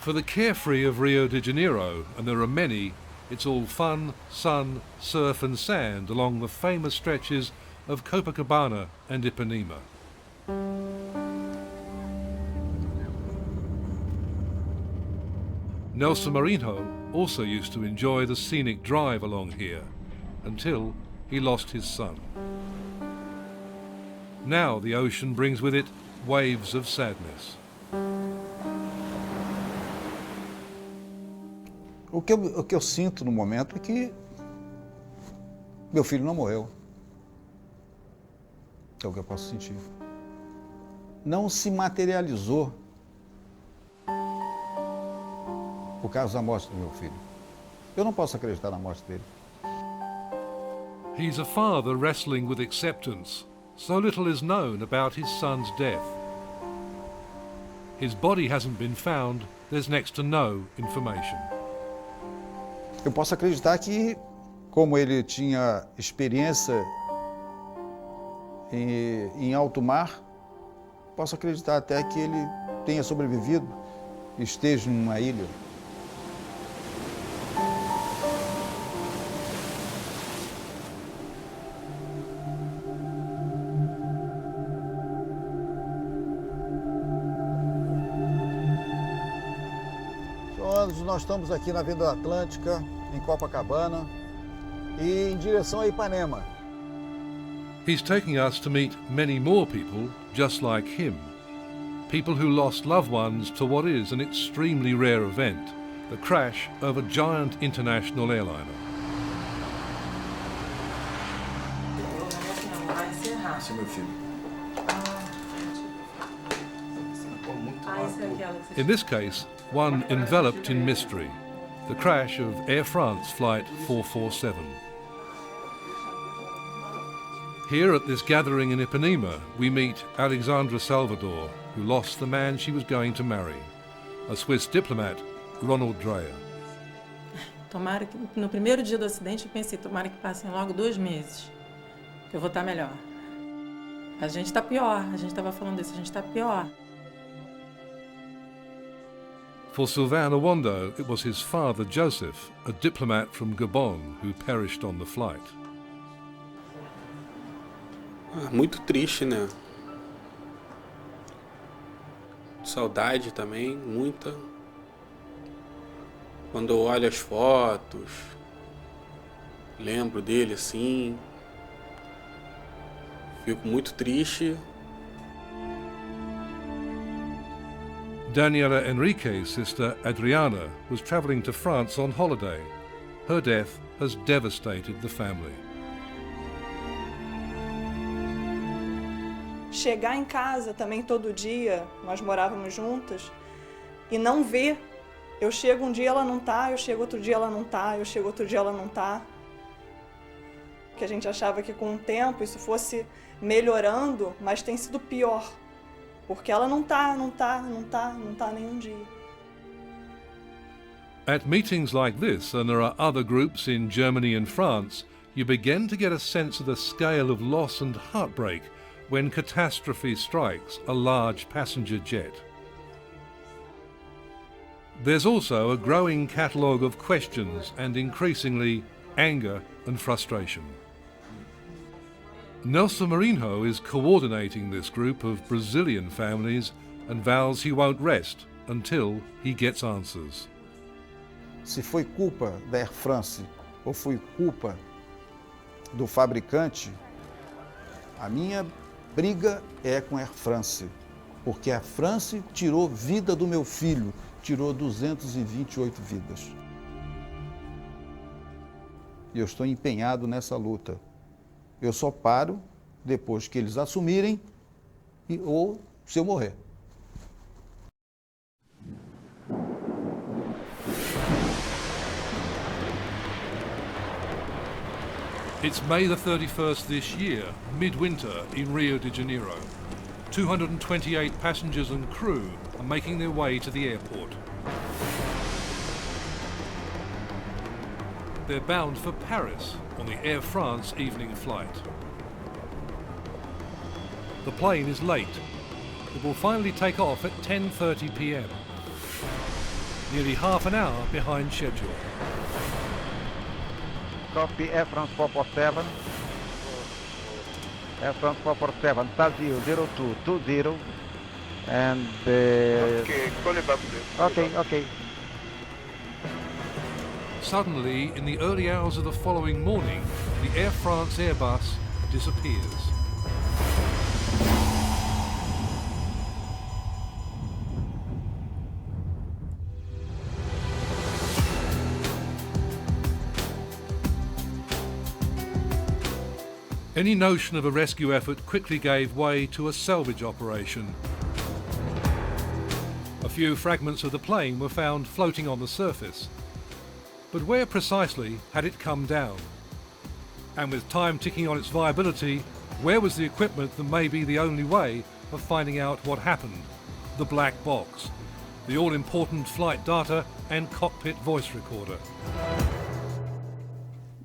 For the carefree of Rio de Janeiro, and there are many, it's all fun, sun, surf and sand along the famous stretches of Copacabana and Ipanema. Nelson Marinho also used to enjoy the scenic drive along here, until he lost his son. Now the ocean brings with it waves of sadness. O que eu sinto no momento é que meu filho não morreu. É o que eu posso sentir. Não se materializou por causa da morte do meu filho. Eu não posso acreditar na morte dele. He's a father wrestling with acceptance. So little is known about his son's death. His body hasn't been found. There's next to no information. Eu posso acreditar que, como ele tinha experiência em alto mar, posso acreditar até que ele tenha sobrevivido, esteja numa ilha. Nós estamos aqui na Avenida Atlântica, em Copacabana, e em direção a Ipanema. He's taking us to meet many more people just like him. People who lost loved ones to what is an extremely rare event, the crash of a giant international airliner. Esse é meu filho. In this case, one enveloped in mystery, the crash of Air France Flight 447. Here at this gathering in Ipanema, we meet Alexandra Salvador, who lost the man she was going to marry, a Swiss diplomat, Ronald Dreyer. Tomara que no primeiro dia do acidente eu pensei, tomara que passem logo 2 meses, que eu vou estar melhor. A gente está pior, a gente estava falando disso, a gente está pior. For Sylvain Awando, it was his father Joseph, a diplomat from Gabon, who perished on the flight. Muito triste, né? Saudade também, muita. Quando eu olho as fotos, lembro dele assim, fico muito triste. Daniela Enrique's sister Adriana was travelling to France on holiday. Her death has devastated the family. Chegar em casa também todo dia, nós morávamos juntas, e não ver. Eu chego um dia ela não tá, eu chego outro dia ela não tá, eu chego outro dia ela não tá. Que a gente achava que com o tempo isso fosse melhorando, mas tem sido pior. Porque ela não tá nenhum dia. At meetings like this, and there are other groups in Germany and France, you begin to get a sense of the scale of loss and heartbreak when catastrophe strikes a large passenger jet. There's also a growing catalogue of questions and increasingly anger and frustration. Nelson Marinho is coordinating this group of Brazilian families and vows he won't rest until he gets answers. Se foi culpa da Air France ou foi culpa do fabricante, a minha briga é com a Air France, porque a Air France tirou vida do meu filho, tirou 228 vidas. E eu estou empenhado nessa luta. Eu só paro depois que eles assumirem ou se eu morrer. It's May the 31st this year, midwinter in Rio de Janeiro. 228 passengers and crew are making their way to the airport. They're bound for Paris on the Air France evening flight. The plane is late. It will finally take off at 10:30 p.m. nearly half an hour behind schedule. Copy Air France 447. Air France 447, Tazio 0220. And Okay, call it back, please. okay. Suddenly, in the early hours of the following morning, the Air France Airbus disappears. Any notion of a rescue effort quickly gave way to a salvage operation. A few fragments of the plane were found floating on the surface. But where precisely had it come down? And with time ticking on its viability, where was the equipment that may be the only way of finding out what happened? The black box, the all-important flight data and cockpit voice recorder.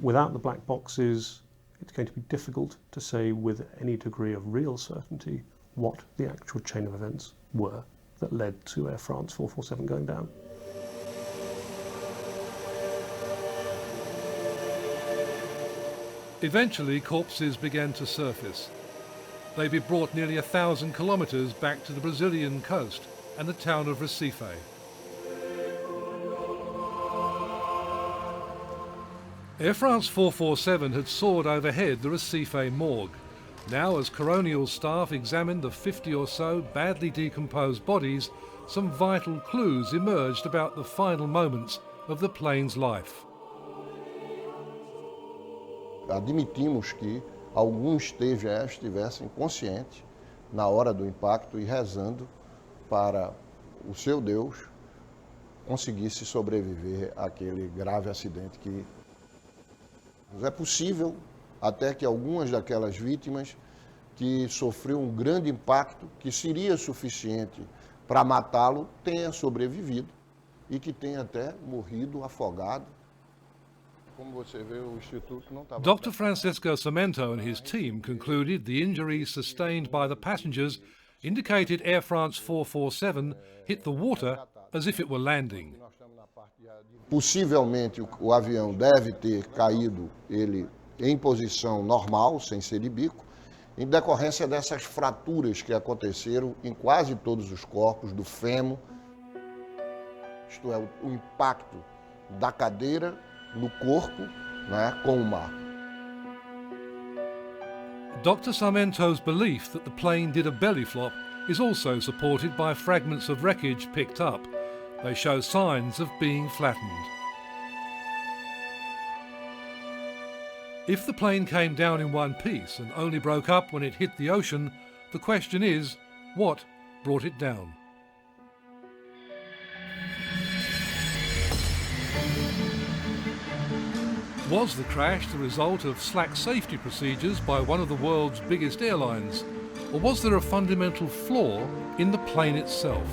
Without the black boxes, it's going to be difficult to say with any degree of real certainty what the actual chain of events were that led to Air France 447 going down. Eventually, corpses began to surface. They'd be brought nearly 1,000 kilometres back to the Brazilian coast and the town of Recife. Air France 447 had soared overhead the Recife morgue. Now, as coronial staff examined the 50 or so badly decomposed bodies, some vital clues emerged about the final moments of the plane's life. Admitimos que alguns estivessem conscientes na hora do impacto e rezando para o seu Deus conseguisse sobreviver àquele grave acidente que é possível até que algumas daquelas vítimas que sofreu um grande impacto que seria suficiente para matá-lo tenha sobrevivido e que tenha até morrido afogado. Dr. Francisco Cimento and his team concluded the injuries sustained by the passengers indicated Air France 447 hit the water as if it were landing. Possivelmente o avião deve ter caído ele em posição normal, sem ser de bico, em decorrência dessas fraturas que aconteceram em quase todos os corpos do fêmur, isto é, o impacto da cadeira no corpo, né, com o mar. Dr. Sarmento's belief that the plane did a belly flop is also supported by fragments of wreckage picked up. They show signs of being flattened. If the plane came down in one piece and only broke up when it hit the ocean, the question is, what brought it down? Was the crash the result of slack safety procedures by one of the world's biggest airlines? Or was there a fundamental flaw in the plane itself?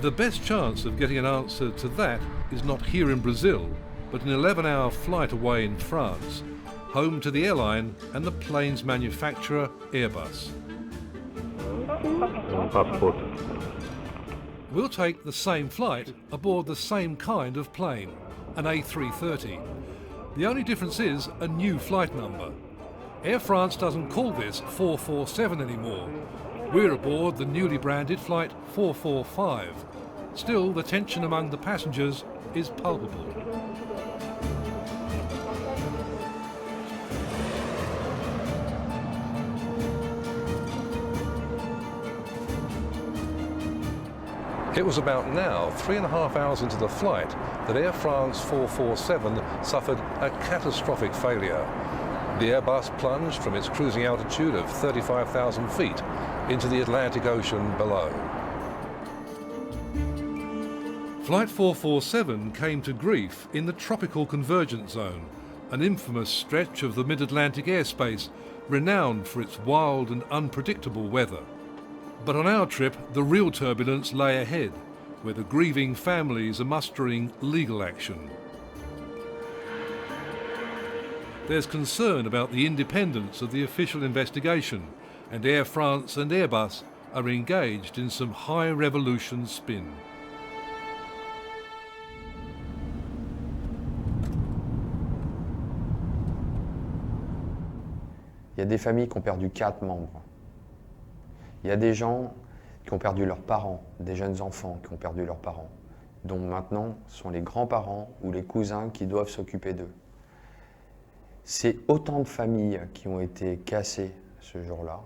The best chance of getting an answer to that is not here in Brazil, but an 11-hour flight away in France, home to the airline and the plane's manufacturer, Airbus. We'll take the same flight aboard the same kind of plane, an A330. The only difference is a new flight number. Air France doesn't call this 447 anymore. We're aboard the newly branded flight 445. Still, the tension among the passengers is palpable. It was about now, 3.5 hours into the flight, that Air France 447 suffered a catastrophic failure. The Airbus plunged from its cruising altitude of 35,000 feet into the Atlantic Ocean below. Flight 447 came to grief in the tropical convergence zone, an infamous stretch of the mid-Atlantic airspace renowned for its wild and unpredictable weather. But on our trip, the real turbulence lay ahead, where the grieving families are mustering legal action. There's concern about the independence of the official investigation, and Air France and Airbus are engaged in some high revolution spin. Il y a des familles qui ont perdu 4 membres. Il y a des gens qui ont perdu leurs parents, des jeunes enfants qui ont perdu leurs parents, dont maintenant sont les grands-parents ou les cousins qui doivent s'occuper d'eux. C'est autant de familles qui ont été cassées ce jour-là.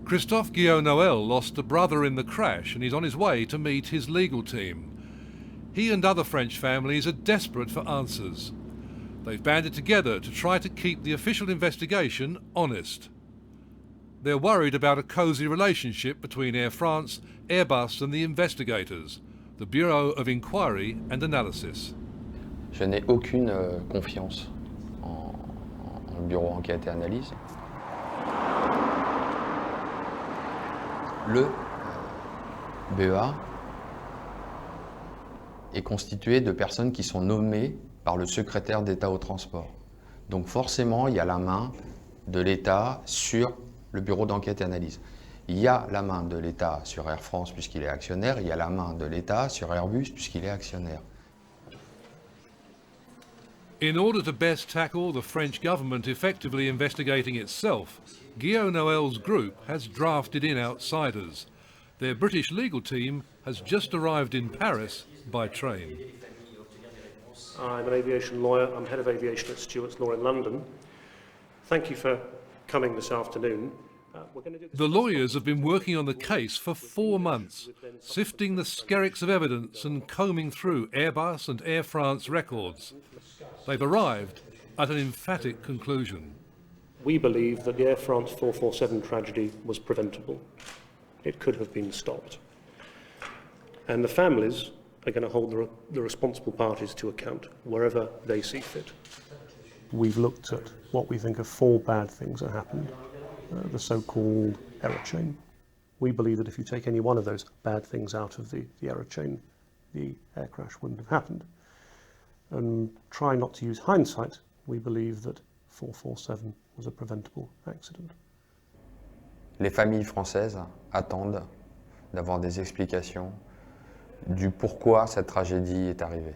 Christophe Guillot-Noel lost a brother in the crash and is on his way to meet his legal team. He and other French families are desperate for answers. They've banded together to try to keep the official investigation honest. They're worried about a cosy relationship between Air France, Airbus and the investigators, the Bureau of Inquiry and Analysis. Je n'ai aucune confiance en bureau enquête et analyse. Le BEA est constitué de personnes qui sont nommées par le secrétaire d'État au transport. Donc forcément, il y a la main de l'État sur le bureau d'enquête et analyse. Il y a la main de l'État sur Air France puisqu'il est actionnaire, il y a la main de l'État sur Airbus puisqu'il est actionnaire. In order to best tackle the French government effectively investigating itself, Guillot-Noel's group has drafted in outsiders. Their British legal team has just arrived in Paris by train. I'm an aviation lawyer. I'm head of aviation at Stewart's Law in London. Thank you for coming this afternoon. The lawyers have been working on the case for 4 months, sifting the skerricks of evidence and combing through Airbus and Air France records. They've arrived at an emphatic conclusion. We believe that the Air France 447 tragedy was preventable. It could have been stopped. And the families are going to hold the responsible parties to account wherever they see fit. We've looked at what we think are 4 bad things that happened, the so-called error chain. We believe that if you take any one of those bad things out of the error chain, the air crash wouldn't have happened. And trying not to use hindsight, we believe that 447 was a preventable accident. Les familles françaises attendent d'avoir des explications du pourquoi cette tragédie est arrivée,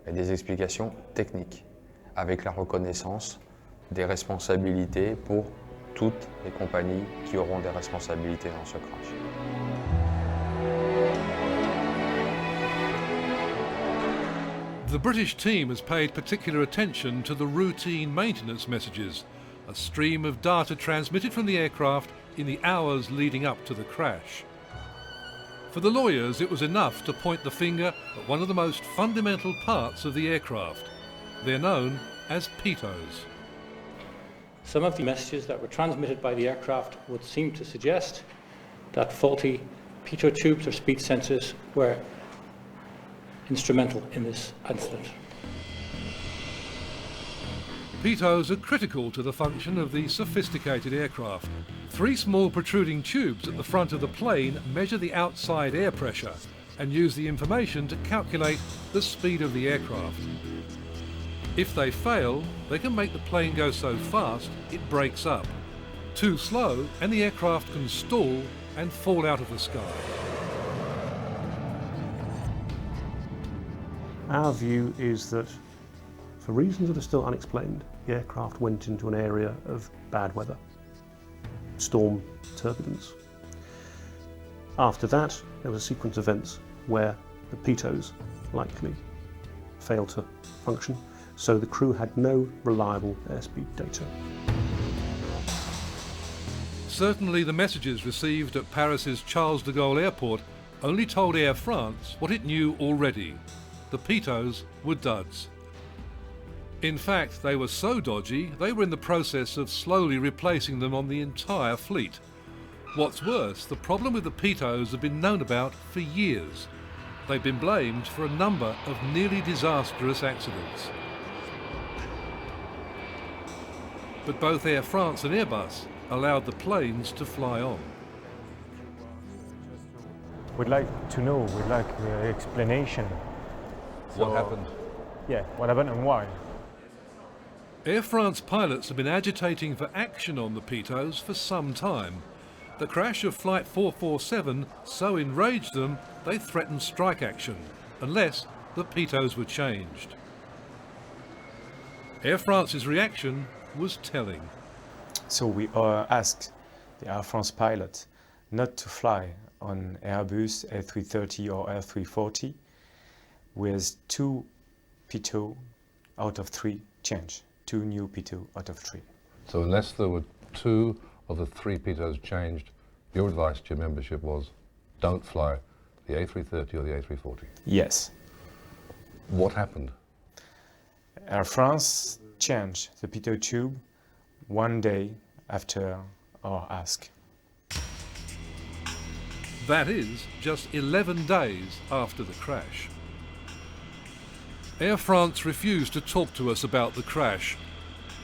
et des explications techniques, avec la reconnaissance des responsabilités pour toutes les compagnies qui auront des responsabilités dans ce crash. The British team has paid particular attention to the routine maintenance messages, a stream of data transmitted from the aircraft in the hours leading up to the crash. For the lawyers, it was enough to point the finger at one of the most fundamental parts of the aircraft. They're known as pitos. Some of the messages that were transmitted by the aircraft would seem to suggest that faulty pitot tubes or speed sensors were instrumental in this incident. Pitos are critical to the function of the sophisticated aircraft. 3 small protruding tubes at the front of the plane measure the outside air pressure and use the information to calculate the speed of the aircraft. If they fail, they can make the plane go so fast it breaks up. Too slow and the aircraft can stall and fall out of the sky. Our view is that, for reasons that are still unexplained, the aircraft went into an area of bad weather, storm, turbulence. After that, there was a sequence of events where the pitos likely failed to function, so the crew had no reliable airspeed data. Certainly the messages received at Paris's Charles de Gaulle Airport only told Air France what it knew already. The pitos were duds. In fact, they were so dodgy, they were in the process of slowly replacing them on the entire fleet. What's worse, the problem with the pitos had been known about for years. They've been blamed for a number of nearly disastrous accidents. But both Air France and Airbus allowed the planes to fly on. We'd like to know, we'd like explanation. What happened? Yeah, what happened and why. Air France pilots have been agitating for action on the Pitos for some time. The crash of Flight 447 so enraged them they threatened strike action, unless the Pitos were changed. Air France's reaction was telling. So we asked the Air France pilot not to fly on Airbus A330 or A340 with 2 Pitot out of 3 change. 2 new Pitot out of 3. So unless there were 2 of the 3 Pitos changed, your advice to your membership was don't fly the A330 or the A340? Yes. What happened? Air France changed the Pitot tube 1 day after our ask. That is, just 11 days after the crash. Air France refused to talk to us about the crash.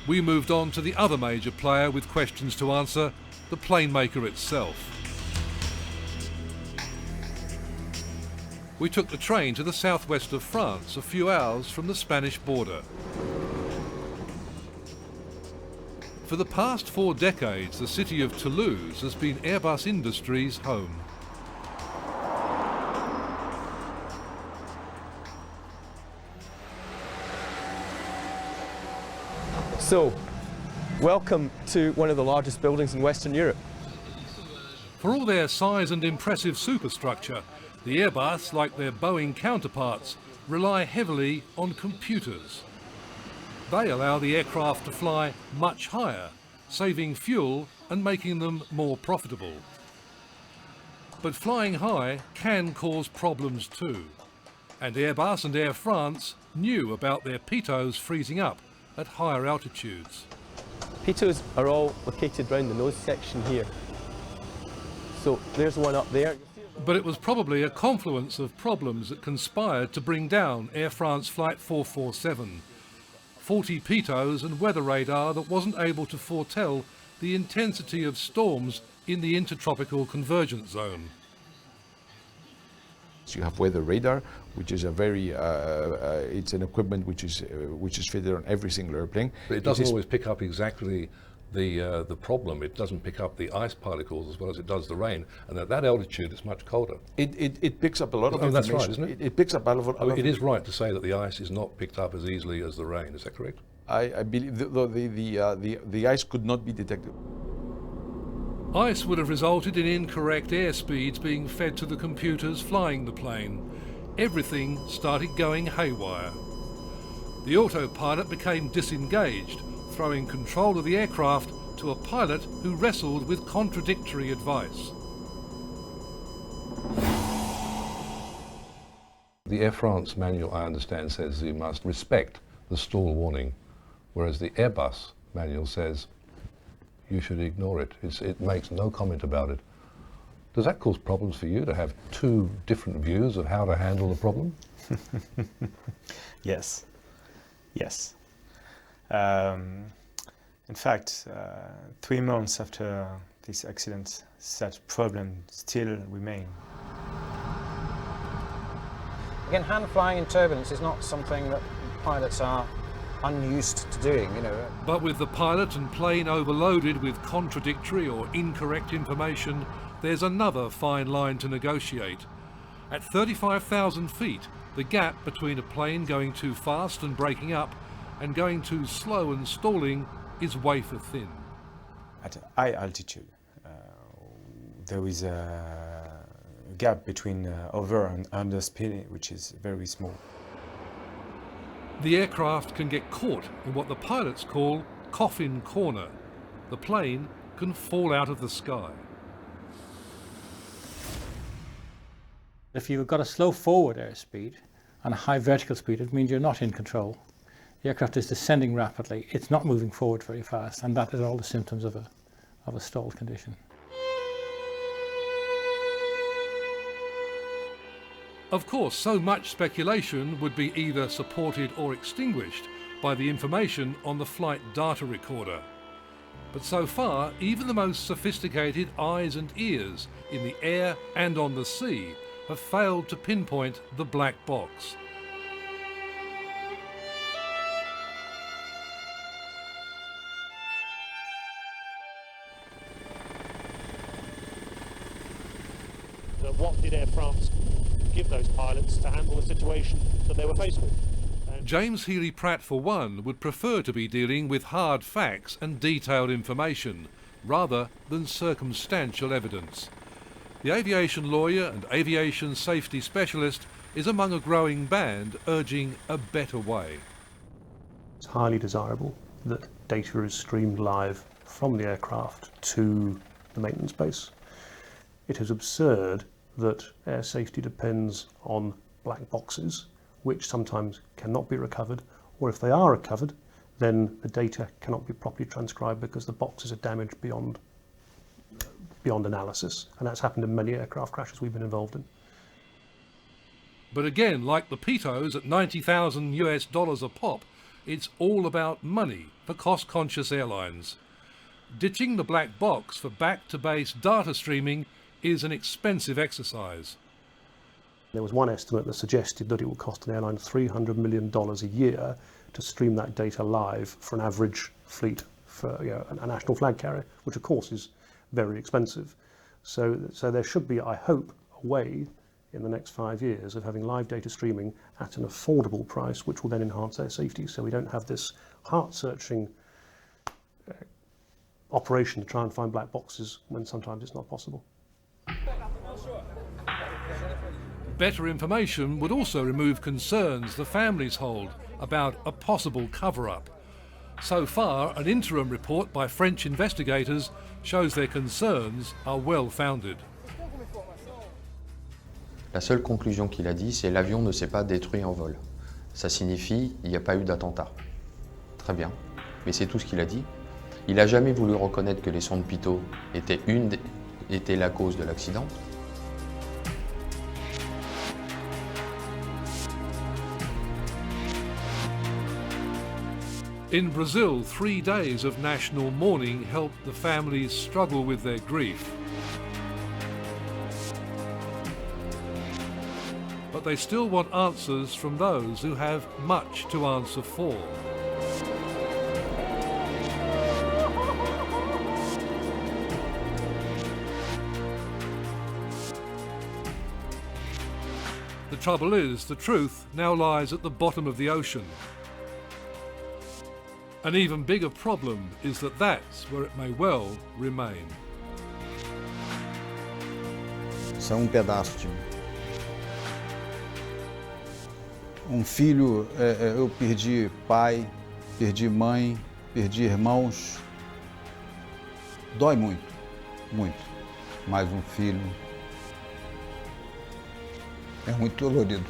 We moved on to the other major player with questions to answer, the plane maker itself. We took the train to the southwest of France, a few hours from the Spanish border. For the past 4 decades, the city of Toulouse has been Airbus Industries' home. So, welcome to one of the largest buildings in Western Europe. For all their size and impressive superstructure, the Airbus, like their Boeing counterparts, rely heavily on computers. They allow the aircraft to fly much higher, saving fuel and making them more profitable. But flying high can cause problems too. And Airbus and Air France knew about their Pitos freezing up at higher altitudes. Pitos are all located around the nose section here. So there's one up there. But it was probably a confluence of problems that conspired to bring down Air France Flight 447. 40 Pitos and weather radar that wasn't able to foretell the intensity of storms in the intertropical convergence zone. So you have weather radar, which is a very, it's an equipment which is fitted on every single airplane. But it doesn't always pick up exactly the problem. It doesn't pick up the ice particles as well as it does the rain, and at that altitude it's much colder. It picks up a lot of information. That's right, isn't it? It picks up a lot of it is right to say that the ice is not picked up as easily as the rain. Is that correct? I believe the ice could not be detected. Ice would have resulted in incorrect airspeeds being fed to the computers flying the plane. Everything started going haywire. The autopilot became disengaged, throwing control of the aircraft to a pilot who wrestled with contradictory advice. The Air France manual, I understand, says you must respect the stall warning, whereas the Airbus manual says you should ignore it. It makes no comment about it. Does that cause problems for you to have 2 different views of how to handle the problem? Yes. Yes. In fact, 3 months after this accident, such problems still remain. Again, hand flying in turbulence is not something that pilots are unused to doing, you know. But with the pilot and plane overloaded with contradictory or incorrect information, there's another fine line to negotiate. At 35,000 feet, the gap between a plane going too fast and breaking up and going too slow and stalling is wafer thin. At high altitude, there is a gap between over and under speed, which is very small. The aircraft can get caught in what the pilots call coffin corner. The plane can fall out of the sky. If you've got a slow forward airspeed and a high vertical speed, it means you're not in control. The aircraft is descending rapidly, it's not moving forward very fast, and that is all the symptoms of a stalled condition. Of course, so much speculation would be either supported or extinguished by the information on the flight data recorder. But so far, even the most sophisticated eyes and ears in the air and on the sea have failed to pinpoint the black box. what did Air France give those pilots to handle the situation that they were faced with. James Healy-Pratt, for one, would prefer to be dealing with hard facts and detailed information, rather than circumstantial evidence. The aviation lawyer and aviation safety specialist is among a growing band urging a better way. It's highly desirable that data is streamed live from the aircraft to the maintenance base. It is absurd that air safety depends on black boxes, which sometimes cannot be recovered, or if they are recovered, then the data cannot be properly transcribed because the boxes are damaged beyond analysis. And that's happened in many aircraft crashes we've been involved in. But again, like the pitos at $90,000 a pop, it's all about money for cost-conscious airlines. Ditching the black box for back-to-base data streaming is an expensive exercise. There was one estimate that suggested that it would cost an airline $300 million a year to stream that data live for an average fleet for a national flag carrier, which of course is very expensive. So there should be, I hope, a way in the next 5 years of having live data streaming at an affordable price, which will then enhance air safety, so we don't have this heart-searching operation to try and find black boxes when sometimes it's not possible. Better information would also remove concerns the families hold about a possible cover-up. So far, an interim report by French investigators shows their concerns are well-founded. La seule conclusion qu'il a dit, c'est l'avion ne s'est pas détruit en vol. Ça signifie il n'y a pas eu d'attentat. Très bien, mais c'est tout ce qu'il a dit. Il n'a jamais voulu reconnaître que les sondes pitot étaient la cause de l'accident. In Brazil, 3 days of national mourning helped the families struggle with their grief. But they still want answers from those who have much to answer for. The trouble is, the truth now lies at the bottom of the ocean. An even bigger problem is that that's where it may well remain. São pedaço de mim. Filho, eu perdi pai, perdi mãe, perdi irmãos. Dói muito, muito. Mais filho. É muito dolorido.